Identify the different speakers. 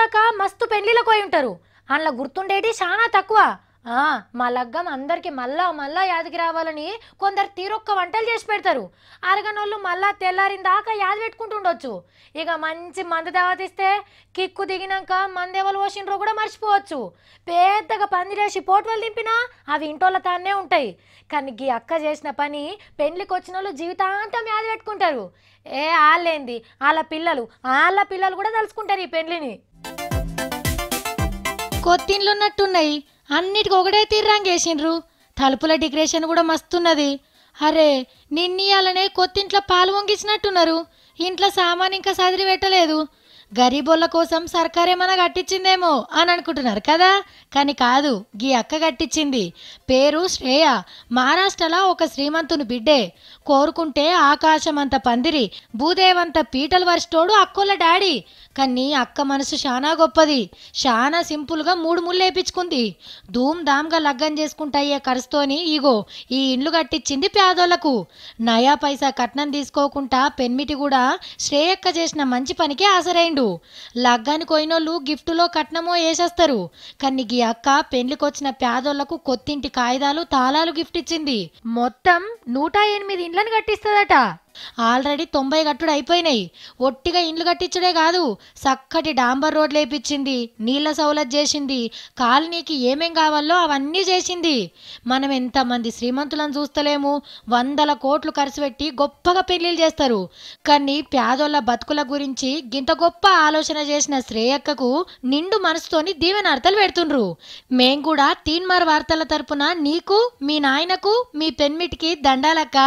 Speaker 1: దాకా మస్తు పెళ్లిలకు పోయి ఉంటారు. అందులో గుర్తుండేటి చాలా తక్కువ. మా లగ్గం అందరికి మళ్ళా మళ్ళా యాదికి రావాలని కొందరు తీరొక్క వంటలు చేసి పెడతారు. అరగనోళ్ళు మళ్ళా తెల్లారిన దాకా యాది పెట్టుకుంటుండొచ్చు. ఇక మంచి మందు దావతిస్తే కిక్కు దిగినాక మందెవలు పోసిండ్రో కూడా మర్చిపోవచ్చు. పెద్దగా పందిరేసి పోటువలు దింపినా అవి ఇంటోళ్ళ తానే ఉంటాయి. కానీ ఈ అక్క చేసిన పని పెళ్లికి వచ్చిన వాళ్ళు జీవితాంతం యాది పెట్టుకుంటారు. వాళ్ళేంది వాళ్ళ పిల్లలు కూడా తలుచుకుంటారు ఈ పెళ్లిని. కొత్తిండ్లు ఉన్నట్టున్నాయి, అన్నిటికి ఒకటే తీర్రంగేసిండ్రు. తలుపుల డెకరేషన్ కూడా మస్తున్నది. అరే నిన్నీయాలనే కొత్తింట్లో పాలు వంగించినట్టున్నారు. ఇంట్లో సామాన్ ఇంకా సదిరి పెట్టలేదు. గరీబోళ్ళ కోసం సర్కారేమన్నా కట్టించిందేమో అని అనుకుంటున్నారు కదా, కానీ కాదు, గీ అక్క కట్టించింది. పేరు శ్రేయ. మహారాష్ట్రలో ఒక శ్రీమంతుని బిడ్డే. కోరుకుంటే ఆకాశమంత పందిరి, భూదేవంత పీటలు వరిష్టోడు అక్కోళ్ళ డాడీ. కానీ అక్క మనసు చాలా గొప్పది. చాలా సింపుల్గా 3 ముళ్ళు వేయించుకుంది. ధూమ్ ధామ్గా లగ్గం చేసుకుంటాయే ఖర్చుతోని ఇగో ఈ ఇండ్లు కట్టించింది పేదోళ్లకు. నయా పైసా కట్నం తీసుకోకుండా పెన్మిటి కూడా శ్రేయక్క చేసిన మంచి పనికి ఆసరైండు. లగ్గానికి పోయినోళ్ళు గిఫ్టులో కట్నమో వేసేస్తారు. కానీ ఈ అక్క పెళ్లికొచ్చిన పేదోళ్లకు కొత్తింటి కాగితాలు తాళాలు గిఫ్ట్ ఇచ్చింది. మొత్తం 108 ఇండ్లను కట్టిస్తుందట. ఆల్రెడీ 90 కట్టుడు అయిపోయినాయి. ఒట్టిగా ఇండ్లు కట్టించడే కాదు, చక్కటి డాంబర్ రోడ్లు వేయించింది, నీళ్ల సౌలత్ చేసింది, కాలనీకి ఏమేం కావాలో అవన్నీ చేసింది. మనం ఎంతమంది శ్రీమంతులను చూస్తలేము. 100 కోట్లు ఖర్చు పెట్టి గొప్పగా పెళ్లిళ్ళు చేస్తారు. కానీ పేదోళ్ళ బతుకుల గురించి గింత గొప్ప ఆలోచన చేసిన శ్రేయక్కకు నిండు మనసుతోని దీవెనార్థాలు పెడుతుండ్రు. మేం కూడా తీన్మార్ వార్తల తరపున నీకు, మీ నాయనకు, మీ పెన్మిటికి దండాలక్క.